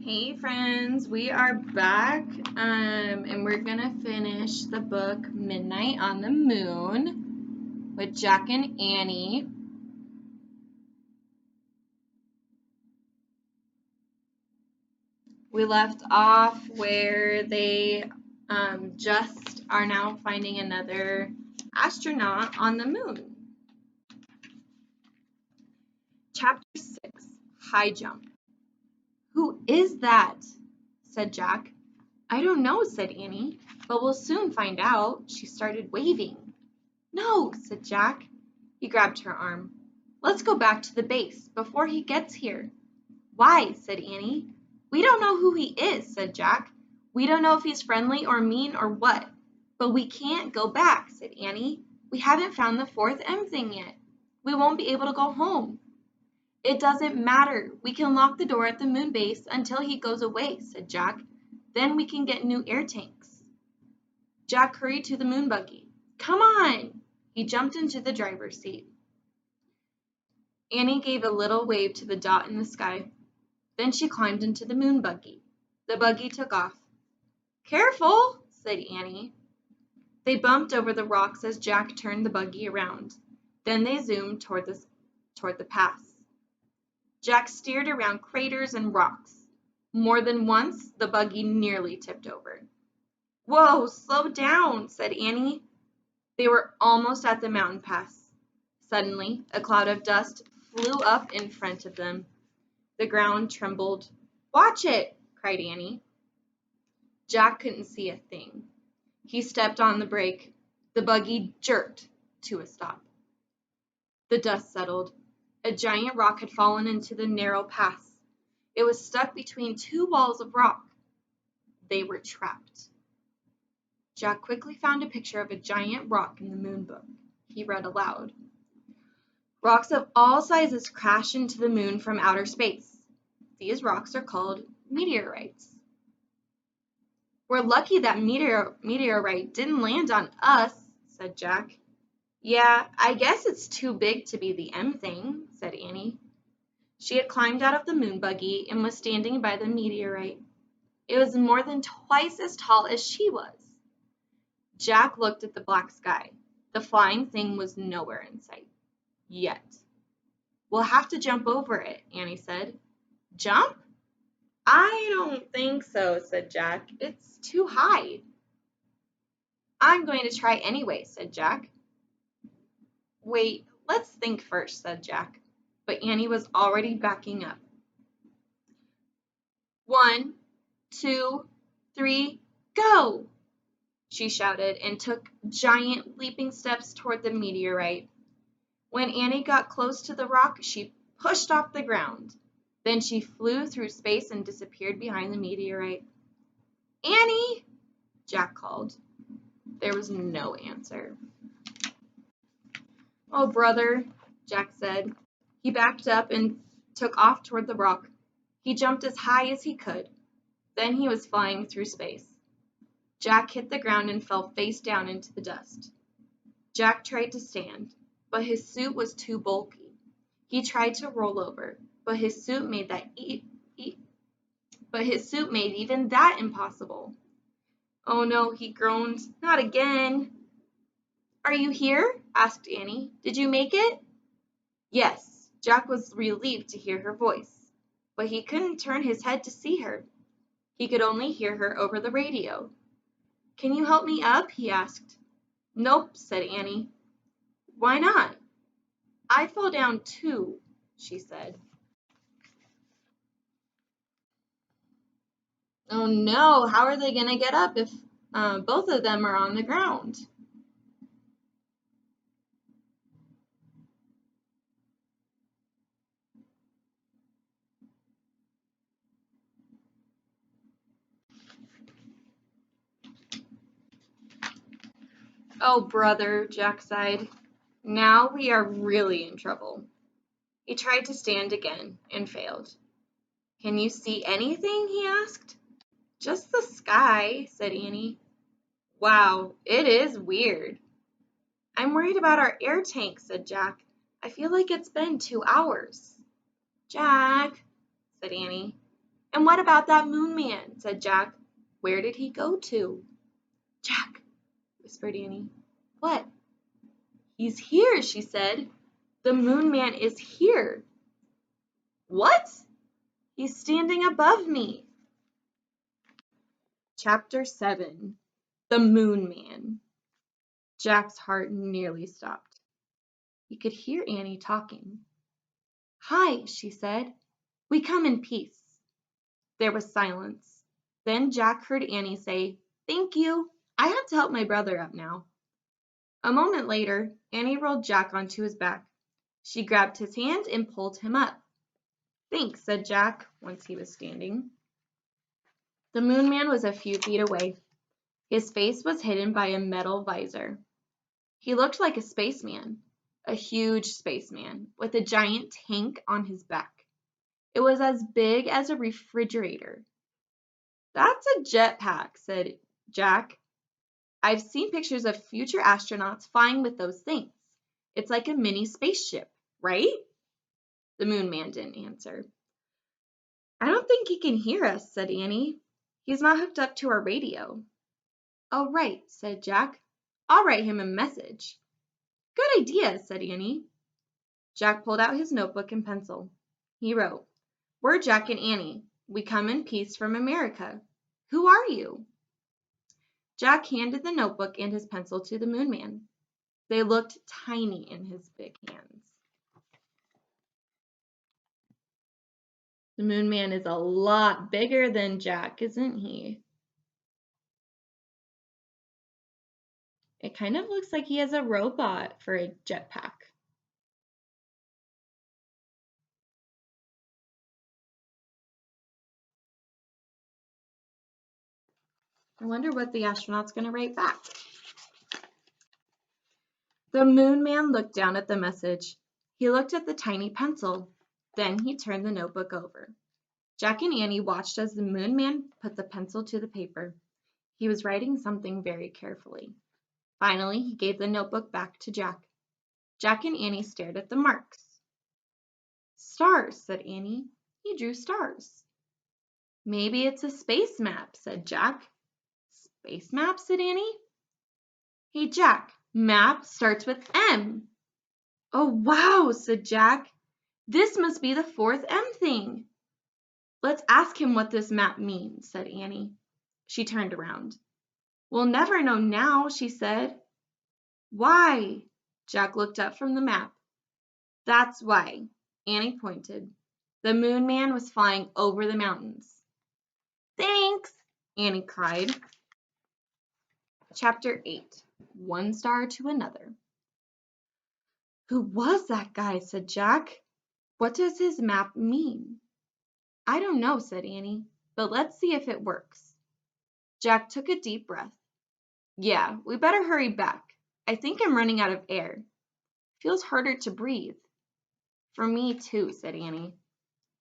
Hey friends, we are back and we're gonna finish the book Midnight on the Moon with Jack and Annie. We left off where they just are now finding another astronaut on the moon. Chapter 6, High Jump. Who is that? Said Jack. I don't know, said Annie, but we'll soon find out. She started waving. No, said Jack. He grabbed her arm. Let's go back to the base before he gets here. Why? Said Annie. We don't know who he is, said Jack. We don't know if he's friendly or mean or what. But we can't go back, said Annie. We haven't found the fourth M thing yet. We won't be able to go home. It doesn't matter. We can lock the door at the moon base until he goes away, said Jack. Then we can get new air tanks. Jack hurried to the moon buggy. Come on! He jumped into the driver's seat. Annie gave a little wave to the dot in the sky. Then she climbed into the moon buggy. The buggy took off. Careful, said Annie. They bumped over the rocks as Jack turned the buggy around. Then they zoomed toward the pass. Jack steered around craters and rocks. More than once, the buggy nearly tipped over. Whoa, slow down, said Annie. They were almost at the mountain pass. Suddenly, a cloud of dust flew up in front of them. The ground trembled. Watch it, cried Annie. Jack couldn't see a thing. He stepped on the brake. The buggy jerked to a stop. The dust settled. A giant rock had fallen into the narrow pass. It was stuck between two walls of rock. They were trapped. Jack quickly found a picture of a giant rock in the moon book. He read aloud. Rocks of all sizes crash into the moon from outer space. These rocks are called meteorites. We're lucky that meteorite didn't land on us, said Jack. Yeah, I guess it's too big to be the M thing, said Annie. She had climbed out of the moon buggy and was standing by the meteorite. It was more than twice as tall as she was. Jack looked at the black sky. The flying thing was nowhere in sight. Yet. We'll have to jump over it, Annie said. Jump? I don't think so, said Jack. It's too high. I'm going to try anyway, said Jack. Wait, let's think first, said Jack. But Annie was already backing up. 1, 2, 3, go! She shouted and took giant leaping steps toward the meteorite. When Annie got close to the rock, she pushed off the ground. Then she flew through space and disappeared behind the meteorite. Annie! Jack called. There was no answer. Oh, brother, Jack said. He backed up and took off toward the rock. He jumped as high as he could. Then he was flying through space. Jack hit the ground and fell face down into the dust. Jack tried to stand, but his suit was too bulky. He tried to roll over, but his suit made even that impossible. Oh no, he groaned. Not again. Are you here? Asked Annie. Did you make it? Yes. Jack was relieved to hear her voice, but he couldn't turn his head to see her. He could only hear her over the radio. Can you help me up? He asked. Nope, said Annie. Why not? I fell down too, she said. Oh no, how are they going to get up if both of them are on the ground? Oh, brother, Jack sighed. Now we are really in trouble. He tried to stand again and failed. Can you see anything? He asked. Just the sky, said Annie. Wow, it is weird. I'm worried about our air tank, said Jack. I feel like it's been 2 hours. Jack, said Annie. And what about that moon man? Said Jack. Where did he go to? Jack, whispered Annie. What? He's here, she said. The moon man is here. What? He's standing above me. Chapter 7. The Moon Man. Jack's heart nearly stopped. He could hear Annie talking. Hi, she said. We come in peace. There was silence. Then Jack heard Annie say, Thank you. I have to help my brother up now. A moment later, Annie rolled Jack onto his back. She grabbed his hand and pulled him up. Thanks, said Jack, once he was standing. The moon man was a few feet away. His face was hidden by a metal visor. He looked like a spaceman, a huge spaceman, with a giant tank on his back. It was as big as a refrigerator. That's a jetpack, said Jack. I've seen pictures of future astronauts flying with those things. It's like a mini spaceship, right? The moon man didn't answer. I don't think he can hear us, said Annie. He's not hooked up to our radio. Oh, right, said Jack. I'll write him a message. Good idea, said Annie. Jack pulled out his notebook and pencil. He wrote, We're Jack and Annie. We come in peace from America. Who are you? Jack handed the notebook and his pencil to the moon man. They looked tiny in his big hands. The moon man is a lot bigger than Jack, isn't he? It kind of looks like he has a robot for a jetpack. I wonder what the astronaut's going to write back. The moon man looked down at the message. He looked at the tiny pencil. Then he turned the notebook over. Jack and Annie watched as the moon man put the pencil to the paper. He was writing something very carefully. Finally, he gave the notebook back to Jack. Jack and Annie stared at the marks. Stars, said Annie. He drew stars. Maybe it's a space map, said Jack. Space map, said Annie. Hey, Jack, map starts with M. Oh, wow, said Jack. This must be the fourth M thing. Let's ask him what this map means, said Annie. She turned around. We'll never know now, she said. Why? Jack looked up from the map. That's why. Annie pointed. The moon man was flying over the mountains. Thanks, Annie cried. Chapter 8. One Star to Another. Who was that guy? Said Jack. What does his map mean? I don't know, said Annie, but let's see if it works. Jack took a deep breath. Yeah, we better hurry back. I think I'm running out of air. Feels harder to breathe. For me too, said Annie.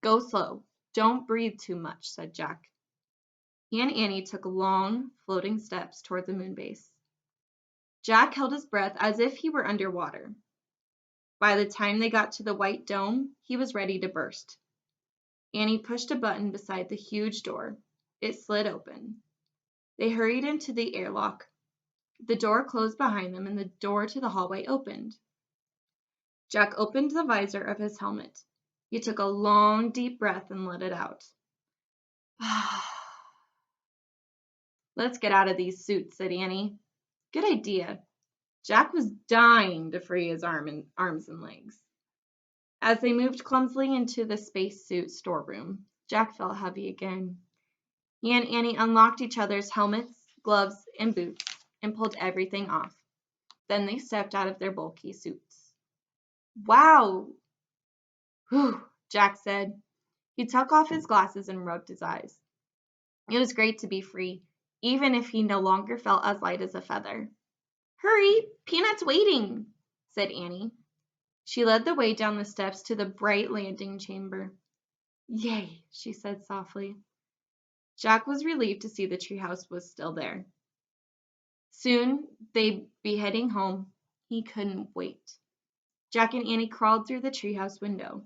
Go slow. Don't breathe too much, said Jack. He and Annie took long, floating steps toward the moon base. Jack held his breath as if he were underwater. By the time they got to the white dome, he was ready to burst. Annie pushed a button beside the huge door. It slid open. They hurried into the airlock. The door closed behind them and the door to the hallway opened. Jack opened the visor of his helmet. He took a long, deep breath and let it out. Let's get out of these suits, said Annie. Good idea. Jack was dying to free his arms and legs. As they moved clumsily into the spacesuit storeroom, Jack felt heavy again. He and Annie unlocked each other's helmets, gloves, and boots and pulled everything off. Then they stepped out of their bulky suits. Wow! Whew, Jack said. He took off his glasses and rubbed his eyes. It was great to be free, even if he no longer felt as light as a feather. Hurry, Peanut's waiting, said Annie. She led the way down the steps to the bright landing chamber. Yay, she said softly. Jack was relieved to see the treehouse was still there. Soon they'd be heading home. He couldn't wait. Jack and Annie crawled through the treehouse window.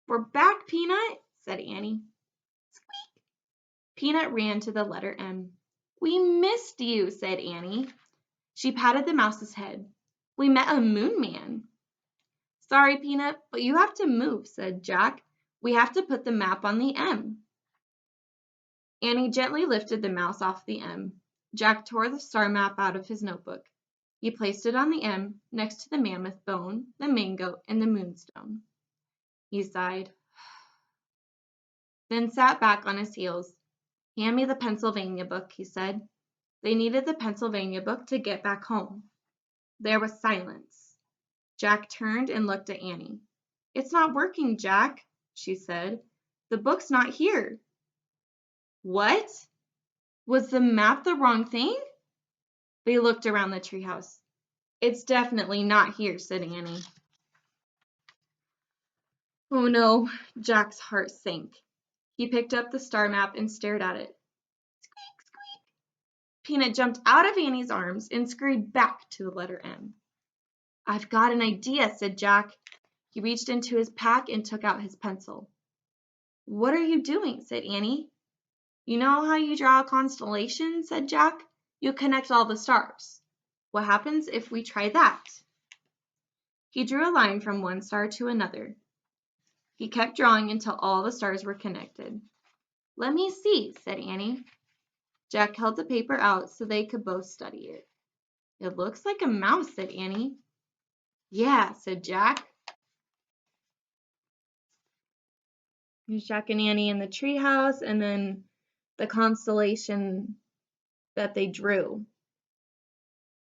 We're back, Peanut, said Annie. Peanut ran to the letter M. "We missed you," said Annie. She patted the mouse's head. "We met a moon man." "Sorry, Peanut, but you have to move," said Jack. "We have to put the map on the M." Annie gently lifted the mouse off the M. Jack tore the star map out of his notebook. He placed it on the M next to the mammoth bone, the mango, and the moonstone. He sighed, then sat back on his heels. "Hand me the Pennsylvania book," he said. They needed the Pennsylvania book to get back home. There was silence. Jack turned and looked at Annie. "It's not working, Jack," she said. "The book's not here." "What? Was the map the wrong thing?" They looked around the treehouse. "It's definitely not here," said Annie. "Oh no," Jack's heart sank. He picked up the star map and stared at it. Squeak, squeak. Peanut jumped out of Annie's arms and scurried back to the letter M. "I've got an idea," said Jack. He reached into his pack and took out his pencil. "What are you doing?" said Annie. "You know how you draw a constellation?" said Jack. "You connect all the stars. What happens if we try that?" He drew a line from one star to another. He kept drawing until all the stars were connected. "Let me see," said Annie. Jack held the paper out so they could both study it. "It looks like a mouse," said Annie. "Yeah," said Jack. Here's Jack and Annie in the treehouse, and then the constellation that they drew.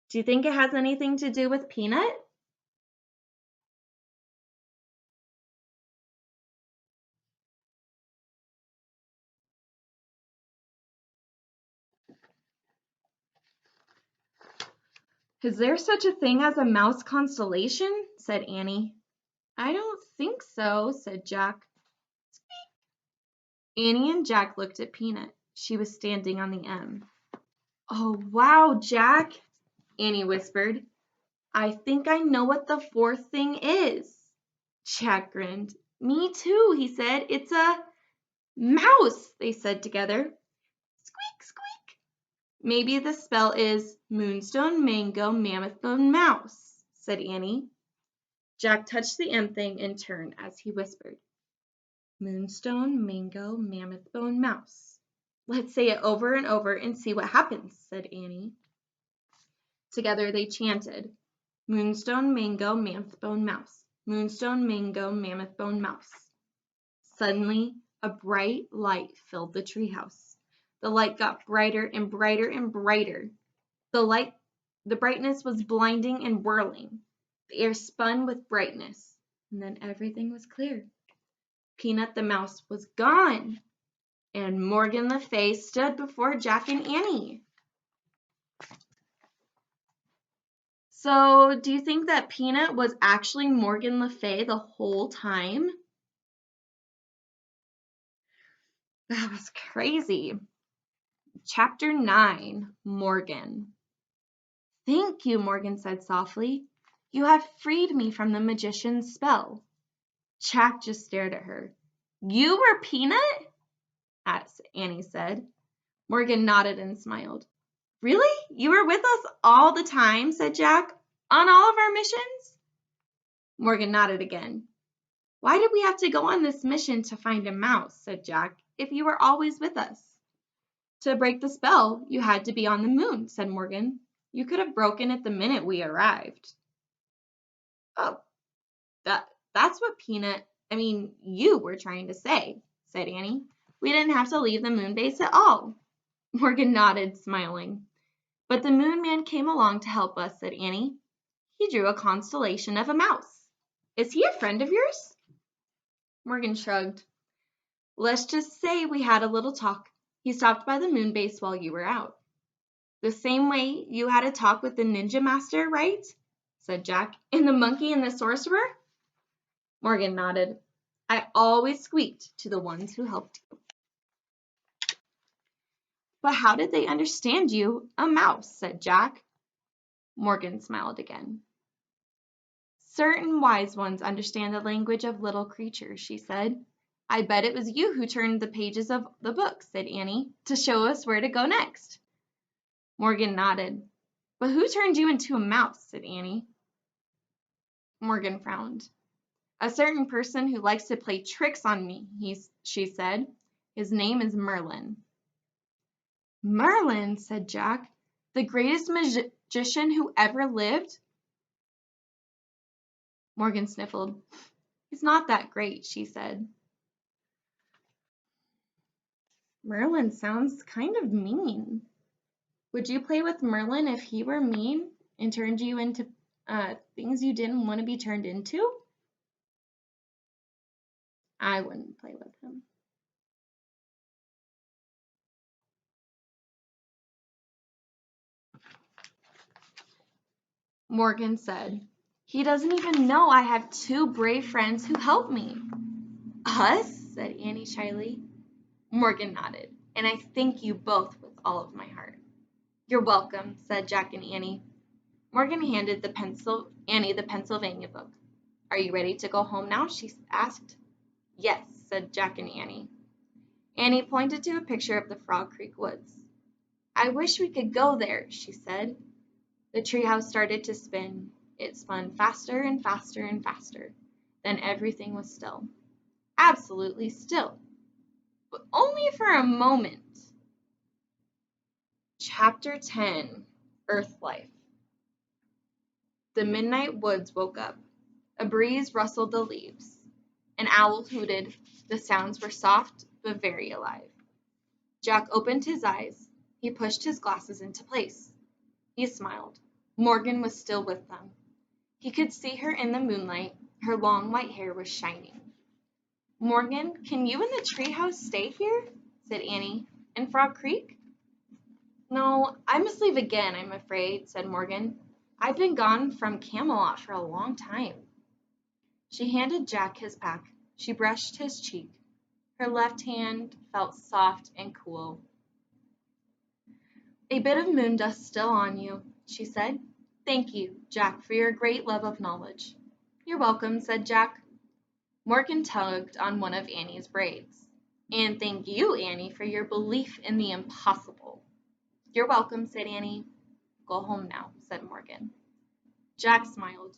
Do you think it has anything to do with Peanut? "Is there such a thing as a mouse constellation?" said Annie. "I don't think so," said Jack. Annie and Jack looked at Peanut. She was standing on the M. "Oh, wow, Jack," Annie whispered. "I think I know what the fourth thing is." Jack grinned. "Me too," he said. "It's a mouse," they said together. Squeak, squeak. "Maybe the spell is moonstone, mango, mammoth bone, mouse," said Annie. Jack touched the M thing and turned as he whispered. "Moonstone, mango, mammoth bone, mouse." "Let's say it over and over and see what happens," said Annie. Together they chanted, "Moonstone, mango, mammoth bone, mouse. Moonstone, mango, mammoth bone, mouse." Suddenly, a bright light filled the treehouse. The light got brighter and brighter and brighter. The brightness was blinding and whirling. The air spun with brightness, and then everything was clear. Peanut the mouse was gone, and Morgan Le Fay stood before Jack and Annie. So, do you think that Peanut was actually Morgan Le Fay the whole time? That was crazy. Chapter 9, Morgan. "Thank you," Morgan said softly. "You have freed me from the magician's spell." Jack just stared at her. "You were Peanut?" Annie said. Morgan nodded and smiled. "Really? You were with us all the time?" said Jack. "On all of our missions?" Morgan nodded again. "Why did we have to go on this mission to find a mouse?" said Jack, "if you were always with us?" "To break the spell, you had to be on the moon," said Morgan. "You could have broken it the minute we arrived." "Oh, that's what you were trying to say," said Annie. "We didn't have to leave the moon base at all." Morgan nodded, smiling. "But the moon man came along to help us," said Annie. "He drew a constellation of a mouse. Is he a friend of yours?" Morgan shrugged. "Let's just say we had a little talk. He stopped by the moon base while you were out." "The same way you had a talk with the ninja master, right?" said Jack. "And the monkey and the sorcerer?" Morgan nodded. "I always squeaked to the ones who helped you." "But how did they understand you, a mouse?" said Jack. Morgan smiled again. "Certain wise ones understand the language of little creatures," she said. I bet it was you who turned the pages of the book, said Annie, to show us where to go next. Morgan nodded. But who turned you into a mouse, said Annie. Morgan frowned. A certain person who likes to play tricks on me, she said. His name is Merlin. Merlin, said Jack, the greatest magician who ever lived? Morgan sniffled. He's not that great, she said. Merlin sounds kind of mean. Would you play with Merlin if he were mean and turned you into things you didn't want to be turned into? I wouldn't play with him. Morgan said, he doesn't even know I have 2 brave friends who help me. Us? Said Annie shyly. Morgan nodded, and I thank you both with all of my heart. You're welcome, said Jack and Annie. Morgan handed Annie the Pennsylvania book. Are you ready to go home now? She asked. Yes, said Jack and Annie. Annie pointed to a picture of the Frog Creek woods. I wish we could go there, she said. The treehouse started to spin. It spun faster and faster and faster. Then everything was still. Absolutely still. But only for a moment. Chapter 10, Earth Life. The midnight woods woke up. A breeze rustled the leaves. An owl hooted. The sounds were soft but very alive. Jack opened his eyes. He pushed his glasses into place. He smiled. Morgan was still with them. He could see her in the moonlight. Her long white hair was shining. Morgan, can you and the treehouse stay here? Said Annie. In Frog Creek? No, I must leave again, I'm afraid, said Morgan. I've been gone from Camelot for a long time. She handed Jack his pack. She brushed his cheek. Her left hand felt soft and cool. A bit of moon dust still on you, she said. Thank you, Jack, for your great love of knowledge. You're welcome, said Jack. Morgan tugged on one of Annie's braids. And thank you, Annie, for your belief in the impossible. You're welcome, said Annie. Go home now, said Morgan. Jack smiled.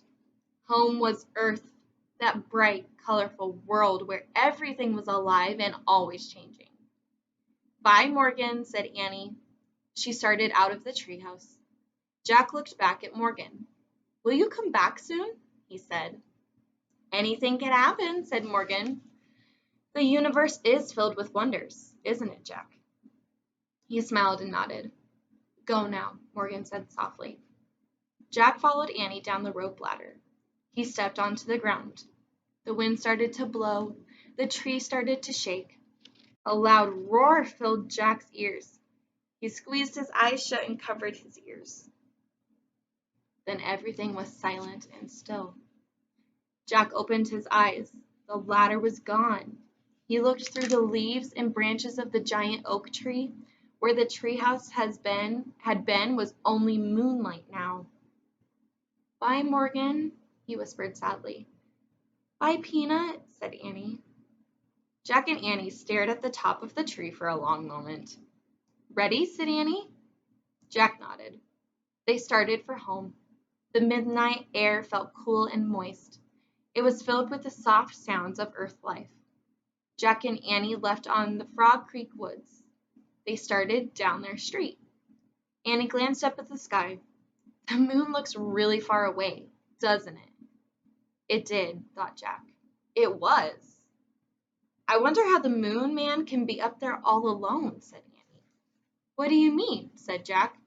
Home was Earth, that bright, colorful world where everything was alive and always changing. Bye, Morgan, said Annie. She started out of the treehouse. Jack looked back at Morgan. Will you come back soon? He said. Anything can happen, said Morgan. The universe is filled with wonders, isn't it, Jack? He smiled and nodded. Go now, Morgan said softly. Jack followed Annie down the rope ladder. He stepped onto the ground. The wind started to blow. The tree started to shake. A loud roar filled Jack's ears. He squeezed his eyes shut and covered his ears. Then everything was silent and still. Jack opened his eyes. The ladder was gone. He looked through the leaves and branches of the giant oak tree. Where the treehouse had been was only moonlight now. Bye, Morgan, he whispered sadly. Bye, Peanut, said Annie. Jack and Annie stared at the top of the tree for a long moment. Ready, said Annie. Jack nodded. They started for home. The midnight air felt cool and moist. It was filled with the soft sounds of earth life. Jack and Annie left on the Frog Creek woods. They started down their street. Annie glanced up at the sky. The moon looks really far away, doesn't it? It did, thought Jack. It was. I wonder how the moon man can be up there all alone, said Annie. What do you mean? Said Jack.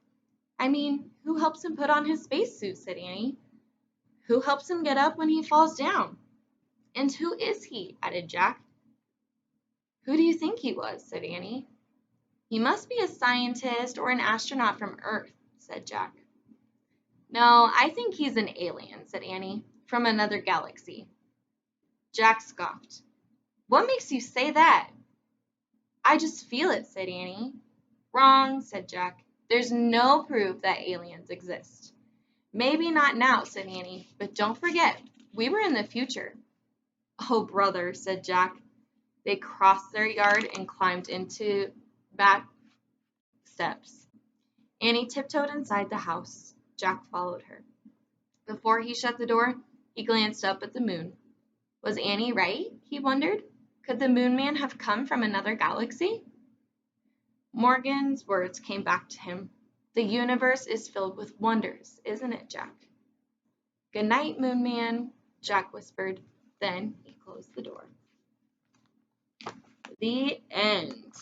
I mean, who helps him put on his spacesuit, said Annie. Who helps him get up when he falls down? And who is he? Added Jack. Who do you think he was? Said Annie. He must be a scientist or an astronaut from Earth, said Jack. No, I think he's an alien, said Annie, from another galaxy. Jack scoffed. What makes you say that? I just feel it, said Annie. Wrong, said Jack. There's no proof that aliens exist. Maybe not now, said Annie, but don't forget, we were in the future. Oh, brother, said Jack. They crossed their yard and climbed into back steps. Annie tiptoed inside the house. Jack followed her. Before he shut the door, he glanced up at the moon. Was Annie right? He wondered. Could the Moon Man have come from another galaxy? Morgan's words came back to him. The universe is filled with wonders, isn't it, Jack? Good night, Moon Man, Jack whispered. Then he closed the door. The end.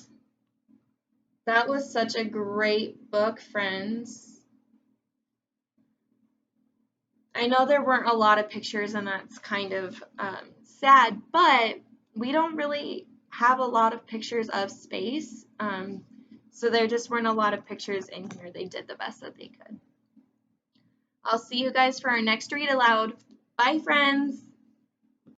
That was such a great book, friends. I know there weren't a lot of pictures, and that's kind of sad, but we don't really have a lot of pictures of space. So there just weren't a lot of pictures in here. They did the best that they could. I'll see you guys for our next read aloud. Bye, friends.